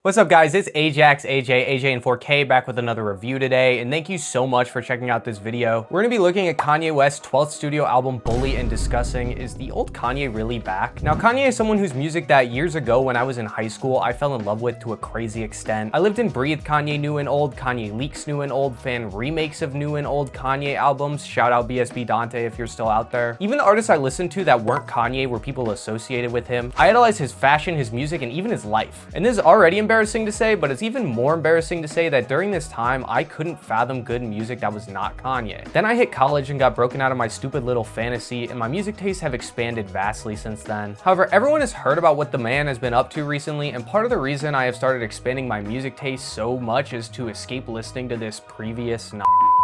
What's up guys, it's Ajax, AJ in 4K back with another review today, and thank you so much for checking out this video. We're gonna be looking at Kanye West's 12th studio album, Bully, and discussing, is the old Kanye really back? Now, Kanye is someone whose music that years ago when I was in high school, I fell in love with to a crazy extent. I lived and breathed Kanye new and old, Kanye leaks new and old, fan remakes of new and old Kanye albums, shout out BSB Dante if you're still out there. Even the artists I listened to that weren't Kanye were people associated with him. I idolized his fashion, his music, and even his life. And this is already embarrassing to say, but it's even more embarrassing to say that during this time, I couldn't fathom good music that was not Kanye. Then I hit college and got broken out of my stupid little fantasy, and my music tastes have expanded vastly since then. However, everyone has heard about what the man has been up to recently, and part of the reason I have started expanding my music taste so much is to escape listening to this previous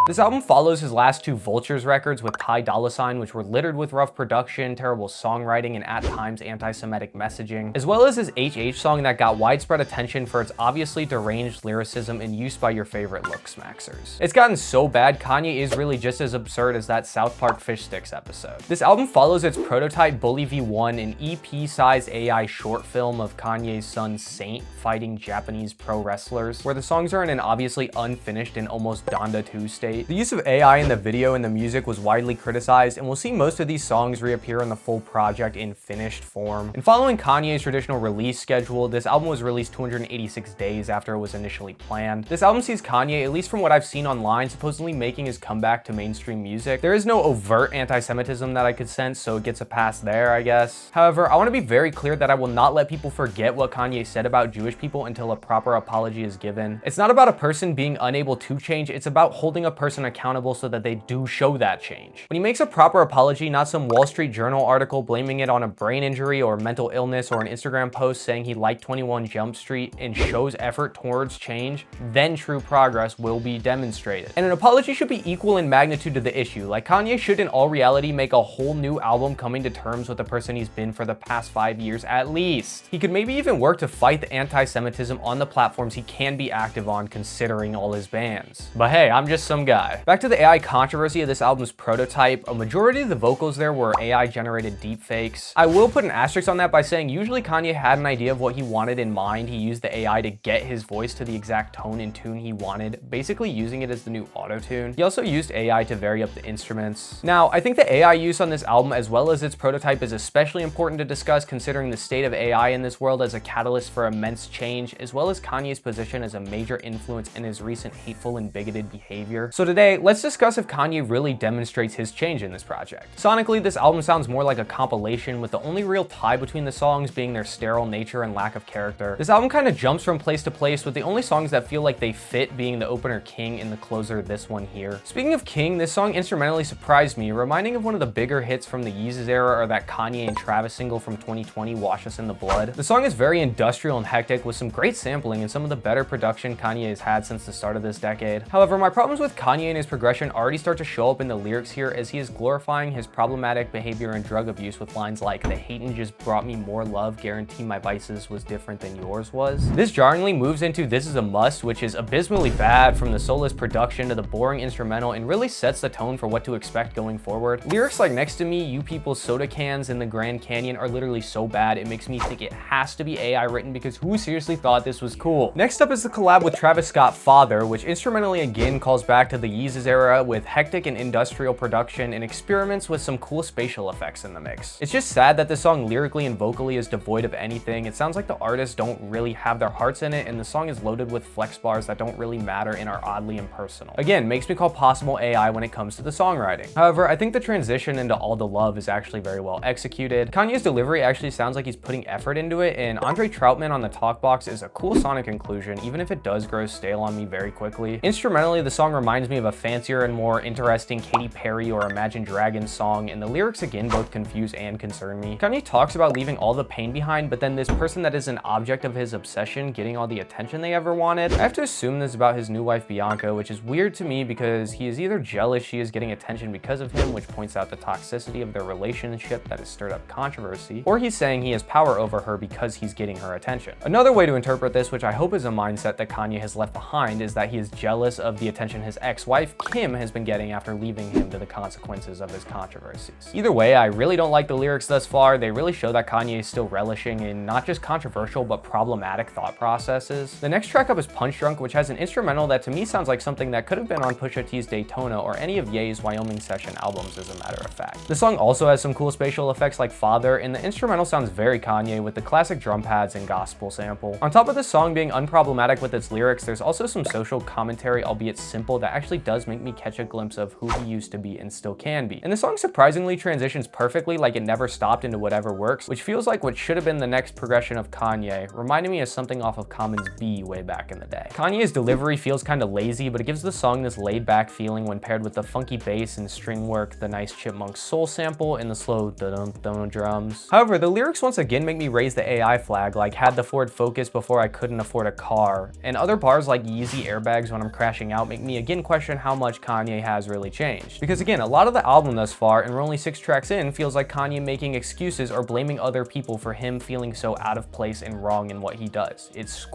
This album follows his last two Vultures records with Ty Dolla $ign, which were littered with rough production, terrible songwriting, and at times anti-Semitic messaging, as well as his HH song that got widespread attention for its obviously deranged lyricism and use by your favorite look smaxers. It's gotten so bad, Kanye is really just as absurd as that South Park Fish Sticks episode. This album follows its prototype Bully V1, an EP-sized AI short film of Kanye's son Saint fighting Japanese pro wrestlers, where the songs are in an obviously unfinished and almost Donda 2 state. The use of AI in the video and the music was widely criticized, and we'll see most of these songs reappear in the full project in finished form. And following Kanye's traditional release schedule, this album was released 286 days after it was initially planned. This album sees Kanye, at least from what I've seen online, supposedly making his comeback to mainstream music. There is no overt anti-Semitism that I could sense, so it gets a pass there, I guess. However, I want to be very clear that I will not let people forget what Kanye said about Jewish people until a proper apology is given. It's not about a person being unable to change, it's about holding a person accountable so that they do show that change. When he makes a proper apology, not some Wall Street Journal article blaming it on a brain injury or mental illness or an Instagram post saying he liked 21 Jump Street and shows effort towards change, then true progress will be demonstrated. And an apology should be equal in magnitude to the issue. Like, Kanye should in all reality make a whole new album coming to terms with the person he's been for the past 5 years at least. He could maybe even work to fight the anti-Semitism on the platforms he can be active on considering all his bans. But hey, I'm just some guy. Back to the AI controversy of this album's prototype, a majority of the vocals there were AI generated deepfakes. I will put an asterisk on that by saying usually Kanye had an idea of what he wanted in mind. He used the AI to get his voice to the exact tone and tune he wanted, basically using it as the new auto-tune. He also used AI to vary up the instruments. Now, I think the AI use on this album as well as its prototype is especially important to discuss considering the state of AI in this world as a catalyst for immense change, as well as Kanye's position as a major influence in his recent hateful and bigoted behavior. So today, let's discuss if Kanye really demonstrates his change in this project. Sonically, this album sounds more like a compilation, with the only real tie between the songs being their sterile nature and lack of character. This album kind of jumps from place to place, with the only songs that feel like they fit being the opener King and the closer this one here. Speaking of King, this song instrumentally surprised me, reminding of one of the bigger hits from the Yeezus era or that Kanye and Travis single from 2020, Wash Us in the Blood. The song is very industrial and hectic with some great sampling and some of the better production Kanye has had since the start of this decade. However, my problems with Kanye and his progression already start to show up in the lyrics here, as he is glorifying his problematic behavior and drug abuse with lines like, "The hatin' just brought me more love, guarantee my vices was different than yours was." This jarringly moves into This Is a Must, which is abysmally bad from the soulless production to the boring instrumental and really sets the tone for what to expect going forward. Lyrics like "Next to me, you people's soda cans in the Grand Canyon" are literally so bad it makes me think it has to be AI written, because who seriously thought this was cool? Next up is the collab with Travis Scott, Father, which instrumentally again calls back to the Yeezus era with hectic and industrial production and experiments with some cool spatial effects in the mix. It's just sad that this song lyrically and vocally is devoid of anything. It sounds like the artists don't really have their hearts in it, and the song is loaded with flex bars that don't really matter and are oddly impersonal. Again, makes me call possible AI when it comes to the songwriting. However, I think the transition into All the Love is actually very well executed. Kanye's delivery actually sounds like he's putting effort into it, and Andre Troutman on the talk box is a cool sonic inclusion, even if it does grow stale on me very quickly. Instrumentally, the song reminds me of a fancier and more interesting Katy Perry or Imagine Dragons song, and the lyrics again both confuse and concern me. Kanye talks about leaving all the pain behind, but then this person that is an object of his obsession getting all the attention they ever wanted. I have to assume this is about his new wife Bianca, which is weird to me because he is either jealous she is getting attention because of him, which points out the toxicity of their relationship that has stirred up controversy, or he's saying he has power over her because he's getting her attention. Another way to interpret this, which I hope is a mindset that Kanye has left behind, is that he is jealous of the attention his ex ex-wife Kim has been getting after leaving him to the consequences of his controversies. Either way, I really don't like the lyrics thus far. They really show that Kanye is still relishing in not just controversial but problematic thought processes. The next track up is Punch Drunk, which has an instrumental that to me sounds like something that could have been on Pusha T's Daytona or any of Ye's Wyoming Session albums, as a matter of fact. The song also has some cool spatial effects like Father, and the instrumental sounds very Kanye with the classic drum pads and gospel sample. On top of the song being unproblematic with its lyrics, there's also some social commentary, albeit simple, that actually does make me catch a glimpse of who he used to be and still can be. And the song surprisingly transitions perfectly, like it never stopped, into whatever works, which feels like what should have been the next progression of Kanye, reminding me of something off of Common's B way back in the day. Kanye's delivery feels kind of lazy, but it gives the song this laid-back feeling when paired with the funky bass and string work, the nice Chipmunk soul sample, and the slow dun-dun-dun drums. However, the lyrics once again make me raise the AI flag, like had the Ford Focus before I couldn't afford a car, and other bars like Yeezy airbags when I'm crashing out make me again question how much Kanye has really changed. Because again, a lot of the album thus far, and we're only 6 tracks in, feels like Kanye making excuses or blaming other people for him feeling so out of place and wrong in what he does. It's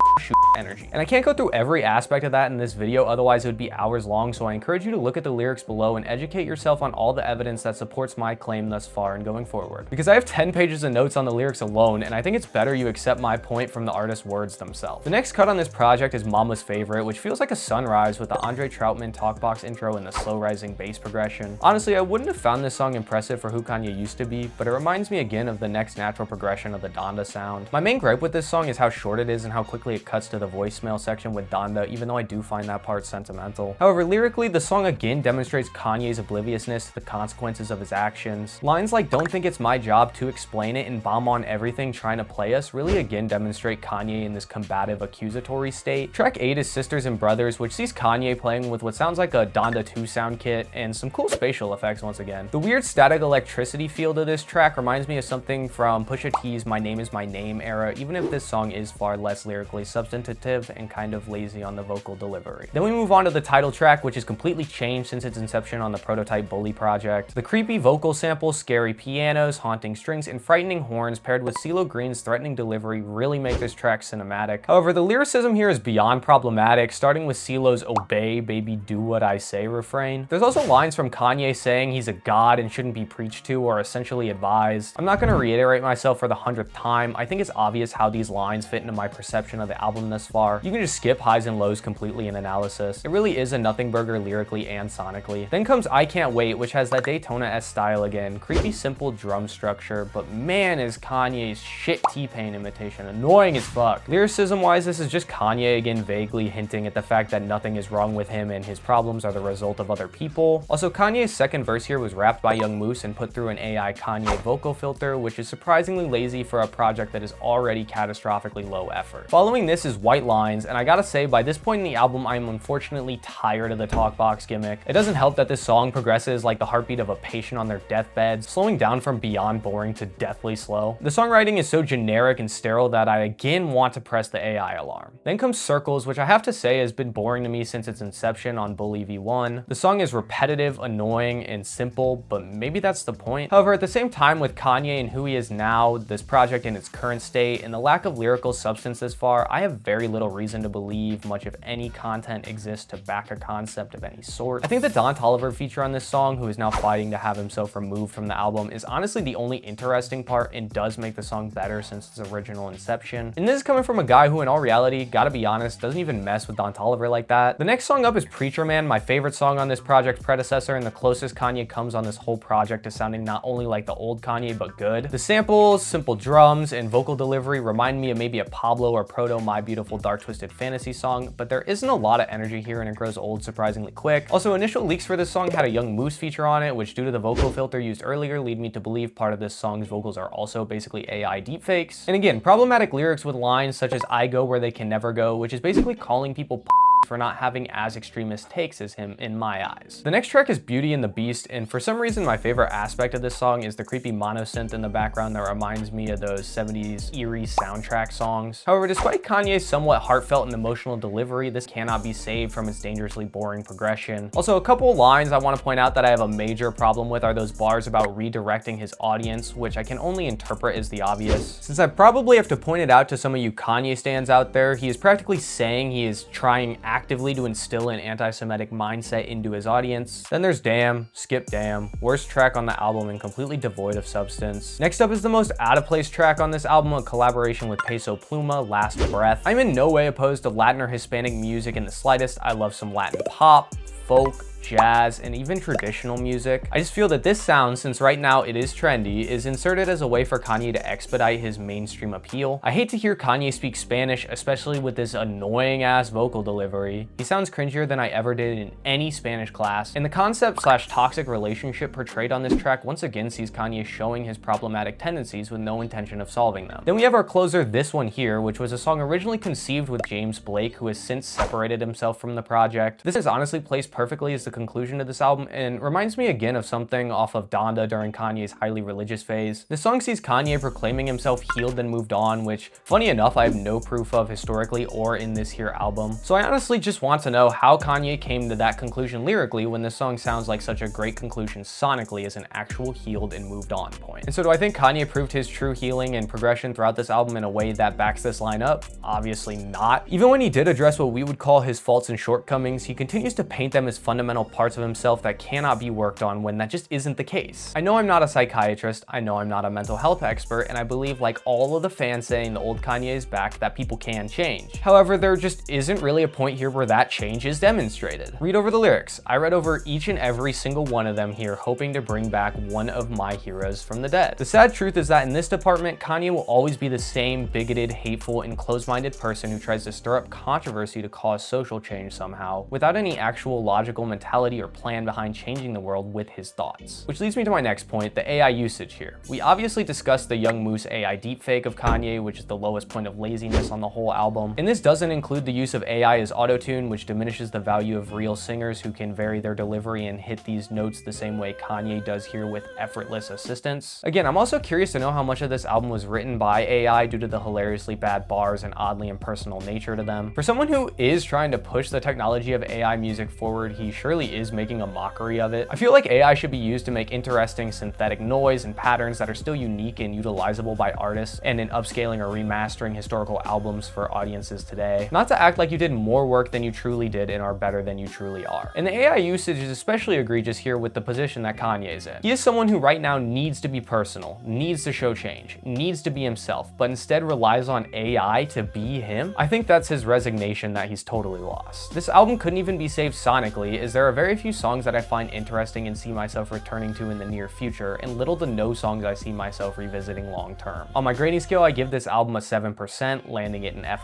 energy. And I can't go through every aspect of that in this video, otherwise it would be hours long, so I encourage you to look at the lyrics below and educate yourself on all the evidence that supports my claim thus far and going forward. Because I have 10 pages of notes on the lyrics alone, and I think it's better you accept my point from the artist's words themselves. The next cut on this project is Mama's Favorite, which feels like a sunrise with the Andre Troutman talkbox intro and the slow rising bass progression. Honestly, I wouldn't have found this song impressive for who Kanye used to be, but it reminds me again of the next natural progression of the Donda sound. My main gripe with this song is how short it is and how quickly it cuts to the voicemail section with Donda, even though I do find that part sentimental. However, lyrically, the song again demonstrates Kanye's obliviousness to the consequences of his actions. Lines like "don't think it's my job to explain it" and "bomb on everything trying to play us" really again demonstrate Kanye in this combative accusatory state. Track 8 is Sisters and Brothers, which sees Kanye playing with what sounds like a Donda 2 sound kit and some cool spatial effects once again. The weird static electricity feel to this track reminds me of something from Pusha T's My Name Is My Name era, even if this song is far less lyrically substantive and kind of lazy on the vocal delivery. Then we move on to the title track, which is completely changed since its inception on the Prototype Bully project. The creepy vocal samples, scary pianos, haunting strings, and frightening horns paired with CeeLo Green's threatening delivery really make this track cinematic. However, the lyricism here is beyond problematic, starting with CeeLo's "obey, baby, do what I say" refrain. There's also lines from Kanye saying he's a god and shouldn't be preached to or essentially advised. I'm not going to reiterate myself for the 100th time. I think it's obvious how these lines fit into my perception of the album thus far. You can just skip highs and lows completely in analysis. It really is a nothing burger lyrically and sonically. Then comes I Can't Wait, which has that Daytona-esque style again, creepy simple drum structure, but man is Kanye's shit T-Pain imitation annoying as fuck. Lyricism wise, this is just Kanye again vaguely hinting at the fact that nothing is wrong with him and his problems are the result of other people. Also, Kanye's second verse here was rapped by Young Moose and put through an AI Kanye vocal filter, which is surprisingly lazy for a project that is already catastrophically low effort. Following this is White Lines, and I gotta say, by this point in the album, I am unfortunately tired of the talkbox gimmick. It doesn't help that this song progresses like the heartbeat of a patient on their deathbed, slowing down from beyond boring to deathly slow. The songwriting is so generic and sterile that I again want to press the AI alarm. Then comes Circles, which I have to say has been boring to me since its inception on Bully V1. The song is repetitive, annoying, and simple, but maybe that's the point. However, at the same time, with Kanye and who he is now, this project in its current state, and the lack of lyrical substance this far, I have very little reason to believe much of any content exists to back a concept of any sort. I think the Don Toliver feature on this song, who is now fighting to have himself removed from the album, is honestly the only interesting part and does make the song better since its original inception. And this is coming from a guy who in all reality, gotta be honest, doesn't even mess with Don Toliver like that. The next song up is Preacher Man, my favorite song on this project's predecessor and the closest Kanye comes on this whole project to sounding not only like the old Kanye but good. The samples, simple drums, and vocal delivery remind me of maybe a Pablo or Proto My Beautiful Dark Twisted Fantasy song, but there isn't a lot of energy here and it grows old surprisingly quick. Also, initial leaks for this song had a Young Moose feature on it, which due to the vocal filter used earlier lead me to believe part of this song's vocals are also basically AI deepfakes. And again, problematic lyrics with lines such as "I go where they can never go," which is basically calling people for not having as extremist takes as him in my eyes. The next track is Beauty and the Beast, and for some reason my favorite aspect of this song is the creepy mono synth in the background that reminds me of those 70s eerie soundtrack songs. However, despite Kanye's somewhat heartfelt and emotional delivery, this cannot be saved from its dangerously boring progression. Also, a couple lines I want to point out that I have a major problem with are those bars about redirecting his audience, which I can only interpret as the obvious. Since I probably have to point it out to some of you Kanye stans out there, he is practically saying he is trying actively to instill an anti-Semitic mindset into his audience. Then there's Damn, Skip Damn, worst track on the album and completely devoid of substance. Next up is the most out of place track on this album, a collaboration with Peso Pluma, Last Breath. I'm in no way opposed to Latin or Hispanic music in the slightest. I love some Latin pop, folk, jazz, and even traditional music. I just feel that this sound, since right now it is trendy, is inserted as a way for Kanye to expedite his mainstream appeal. I hate to hear Kanye speak Spanish, especially with this annoying ass vocal delivery. He sounds cringier than I ever did in any Spanish class, and the concept/toxic relationship portrayed on this track once again sees Kanye showing his problematic tendencies with no intention of solving them. Then we have our closer, this one here, which was a song originally conceived with James Blake, who has since separated himself from the project. This is honestly placed perfectly as the conclusion to this album and reminds me again of something off of Donda during Kanye's highly religious phase. This song sees Kanye proclaiming himself healed and moved on, which, funny enough, I have no proof of historically or in this here album. So I honestly just want to know how Kanye came to that conclusion lyrically when this song sounds like such a great conclusion sonically as an actual healed and moved on point. And so do I think Kanye proved his true healing and progression throughout this album in a way that backs this line up? Obviously not. Even when he did address what we would call his faults and shortcomings, he continues to paint them as fundamental parts of himself that cannot be worked on when that just isn't the case. I know I'm not a psychiatrist, I know I'm not a mental health expert, and I believe, like all of the fans saying the old Kanye is back, that people can change. However, there just isn't really a point here where that change is demonstrated. Read over the lyrics. I read over each and every single one of them here, hoping to bring back one of my heroes from the dead. The sad truth is that in this department, Kanye will always be the same bigoted, hateful, and closed-minded person who tries to stir up controversy to cause social change somehow, without any actual logical mentality or plan behind changing the world with his thoughts. Which leads me to my next point, the AI usage here. We obviously discussed the Young Moose AI deepfake of Kanye, which is the lowest point of laziness on the whole album. And this doesn't include the use of AI as autotune, which diminishes the value of real singers who can vary their delivery and hit these notes the same way Kanye does here with effortless assistance. Again, I'm also curious to know how much of this album was written by AI due to the hilariously bad bars and oddly impersonal nature to them. For someone who is trying to push the technology of AI music forward, he surely is making a mockery of it. I feel like AI should be used to make interesting synthetic noise and patterns that are still unique and utilizable by artists, and in upscaling or remastering historical albums for audiences today. Not to act like you did more work than you truly did and are better than you truly are. And the AI usage is especially egregious here with the position that Kanye is in. He is someone who right now needs to be personal, needs to show change, needs to be himself, but instead relies on AI to be him. I think that's his resignation that he's totally lost. This album couldn't even be saved sonically, as there are very few songs that I find interesting and see myself returning to in the near future, and little to no songs I see myself revisiting long term. On my grading scale, I give this album a 7%, landing it an F-.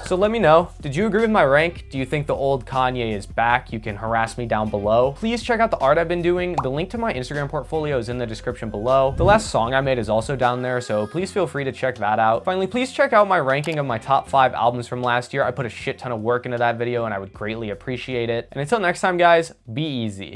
So let me know, did you agree with my rank? Do you think the old Kanye is back? You can harass me down below. Please check out the art I've been doing. The link to my Instagram portfolio is in the description below. The last song I made is also down there, so please feel free to check that out. Finally, please check out my ranking of my top 5 albums from last year. I put a shit ton of work into that video and I would greatly appreciate it. And until next time, guys, be easy.